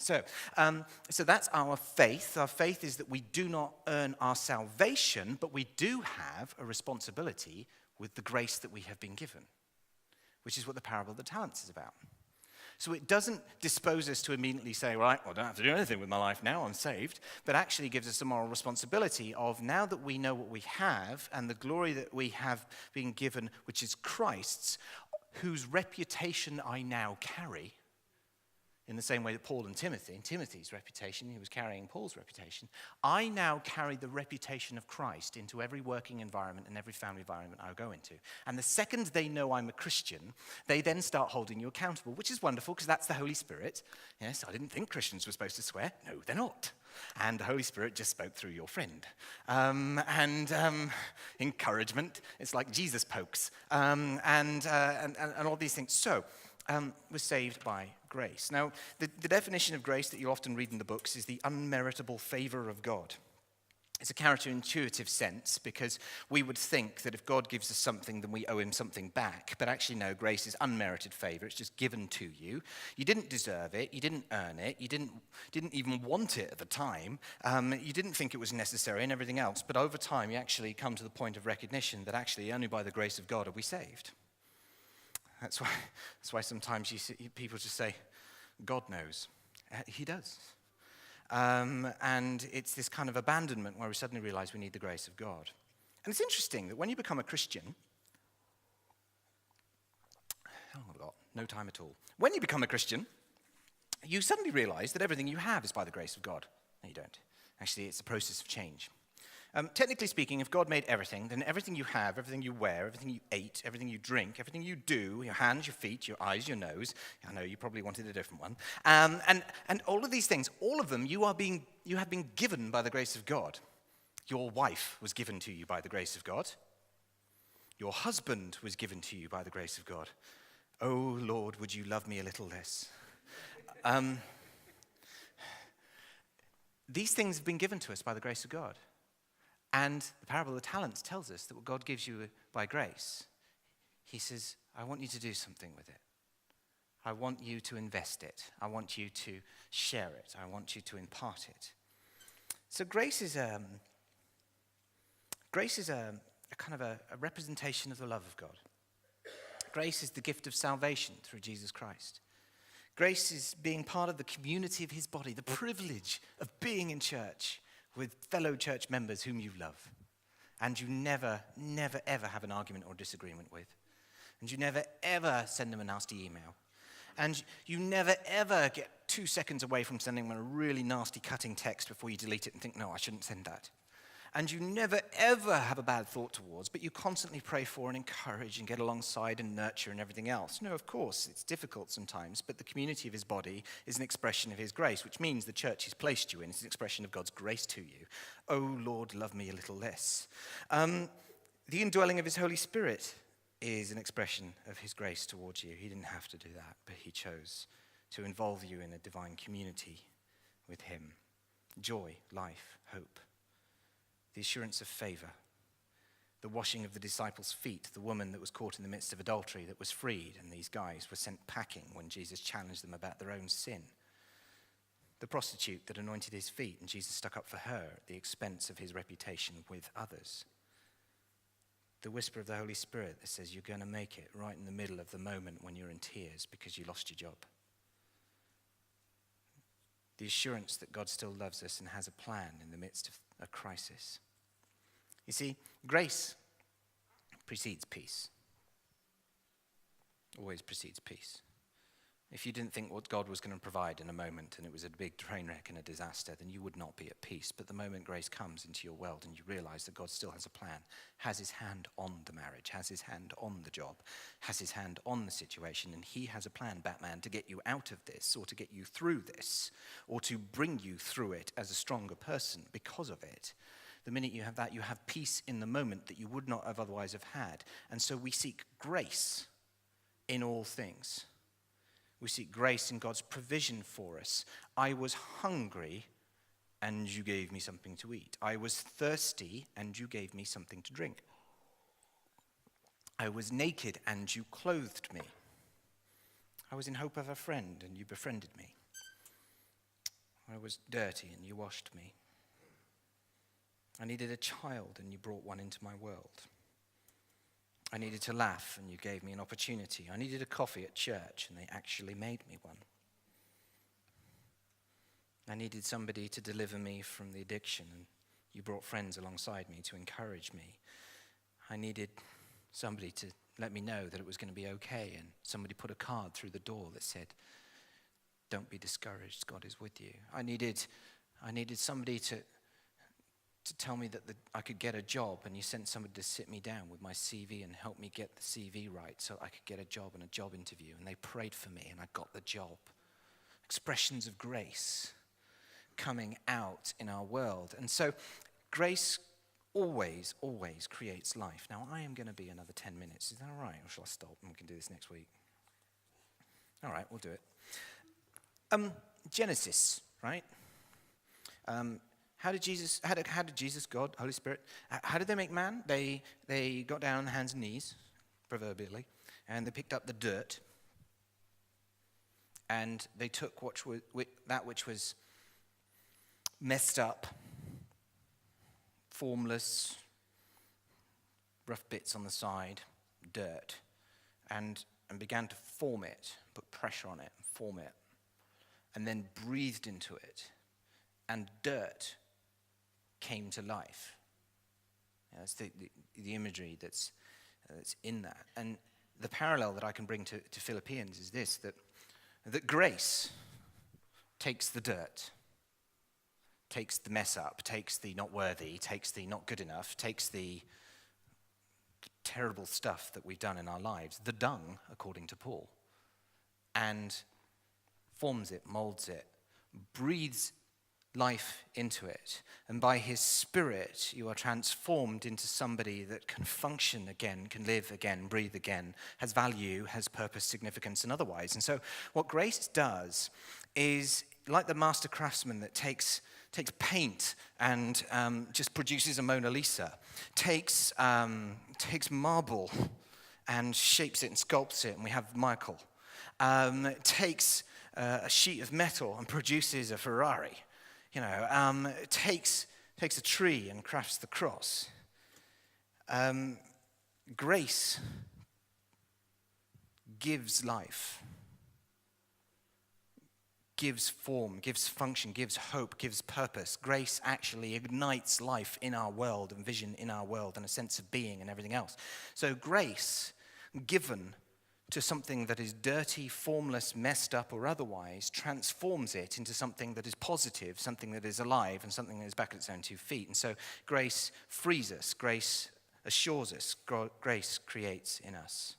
So that's our faith. Our faith is that we do not earn our salvation, but we do have a responsibility with the grace that we have been given, which is what the parable of the talents is about. So it doesn't dispose us to immediately say, right, well, I don't have to do anything with my life now, I'm saved, but actually gives us a moral responsibility of now that we know what we have and the glory that we have been given, which is Christ's, whose reputation I now carry, in the same way that Paul and Timothy's reputation, he was carrying Paul's reputation, I now carry the reputation of Christ into every working environment and every family environment I go into. And the second they know I'm a Christian, they then start holding you accountable, which is wonderful because that's the Holy Spirit. Yes, I didn't think Christians were supposed to swear. No, they're not. And the Holy Spirit just spoke through your friend. Encouragement, it's like Jesus pokes, and all these things. So, we're saved by grace. Now, the definition of grace that you often read in the books is the unmeritable favor of God. It's a counterintuitive sense because we would think that if God gives us something, then we owe him something back. But actually, no, grace is unmerited favor. It's just given to you. You didn't deserve it. You didn't earn it. You didn't even want it at the time. You didn't think it was necessary and everything else. But over time, you actually come to the point of recognition that actually only by the grace of God are we saved. That's why sometimes you see people just say, God knows. He does. And it's this kind of abandonment where we suddenly realize we need the grace of God. And it's interesting that when you become a Christian, I've got no time at all. When you become a Christian, you suddenly realize that everything you have is by the grace of God. No, you don't. Actually, it's a process of change. Technically speaking, if God made everything, then everything you have, everything you wear, everything you ate, everything you drink, everything you do, your hands, your feet, your eyes, your nose, I know you probably wanted a different one, and all of these things, all of them, you have been given by the grace of God. Your wife was given to you by the grace of God. Your husband was given to you by the grace of God. Oh, Lord, would you love me a little less? These things have been given to us by the grace of God. And the parable of the talents tells us that what God gives you by grace, he says, I want you to do something with it. I want you to invest it. I want you to share it. I want you to impart it. So grace is a kind of a representation of the love of God. Grace is the gift of salvation through Jesus Christ. Grace is being part of the community of his body, the privilege of being in church with fellow church members whom you love, and you never, ever have an argument or disagreement with, and you never, ever send them a nasty email, and you never, ever get 2 seconds away from sending them a really nasty cutting text before you delete it and think, no, I shouldn't send that. And you never, ever have a bad thought towards, but you constantly pray for and encourage and get alongside and nurture and everything else. No, of course, it's difficult sometimes, but the community of his body is an expression of his grace, which means the church he's placed you in is an expression of God's grace to you. Oh, Lord, love me a little less. The indwelling of his Holy Spirit is an expression of his grace towards you. He didn't have to do that, but he chose to involve you in a divine community with him. Joy, life, hope. The assurance of favor, the washing of the disciples' feet, the woman that was caught in the midst of adultery that was freed, and these guys were sent packing when Jesus challenged them about their own sin. The prostitute that anointed his feet, and Jesus stuck up for her at the expense of his reputation with others. The whisper of the Holy Spirit that says you're going to make it right in the middle of the moment when you're in tears because you lost your job. The assurance that God still loves us and has a plan in the midst of a crisis. You see, grace precedes peace. Always precedes peace. If you didn't think what God was going to provide in a moment and it was a big train wreck and a disaster, then you would not be at peace. But the moment grace comes into your world and you realize that God still has a plan, has his hand on the marriage, has his hand on the job, has his hand on the situation, and he has a plan, Batman, to get you out of this or to get you through this or to bring you through it as a stronger person because of it. The minute you have that, you have peace in the moment that you would not have otherwise have had. And so we seek grace in all things. We seek grace in God's provision for us. I was hungry, and you gave me something to eat. I was thirsty, and you gave me something to drink. I was naked, and you clothed me. I was in hope of a friend, and you befriended me. I was dirty and you washed me. I needed a child and you brought one into my world. I needed to laugh and you gave me an opportunity. I needed a coffee at church and they actually made me one. I needed somebody to deliver me from the addiction and you brought friends alongside me to encourage me. I needed somebody to let me know that it was going to be okay, and somebody put a card through the door that said, "Don't be discouraged, God is with you." I needed somebody to tell me that I could get a job, and you sent somebody to sit me down with my CV and help me get the CV right so I could get a job and a job interview, and they prayed for me and I got the job. Expressions of grace coming out in our world. And so grace always creates life. Now, I am going to be another 10 minutes. Is that all right? Or shall I stop and we can do this next week? All right, we'll do it. Genesis, right? How did Jesus, God, Holy Spirit, how did they make man? They got down on hands and knees, proverbially, and they picked up the dirt, and they took that which was messed up, formless, rough bits on the side, dirt, and began to form it, put pressure on it, and form it, and then breathed into it, and dirt came to life. That's the imagery that's in that. And the parallel that I can bring to Philippians is this, that grace takes the dirt, takes the mess up, takes the not worthy, takes the not good enough, takes the terrible stuff that we've done in our lives, the dung, according to Paul, and forms it, molds it, breathes life into it. And by his Spirit, you are transformed into somebody that can function again, can live again, breathe again, has value, has purpose, significance, and otherwise. And so what grace does is, like the master craftsman that takes paint and just produces a Mona Lisa, takes marble and shapes it and sculpts it, and we have Michael. Takes a sheet of metal and produces a Ferrari. Takes a tree and crafts the cross. Grace gives life, gives form, gives function, gives hope, gives purpose. Grace actually ignites life in our world and vision in our world and a sense of being and everything else. So grace given to something that is dirty, formless, messed up, or otherwise, transforms it into something that is positive, something that is alive, and something that is back at its own 2 feet. And so grace frees us, grace assures us, grace creates in us.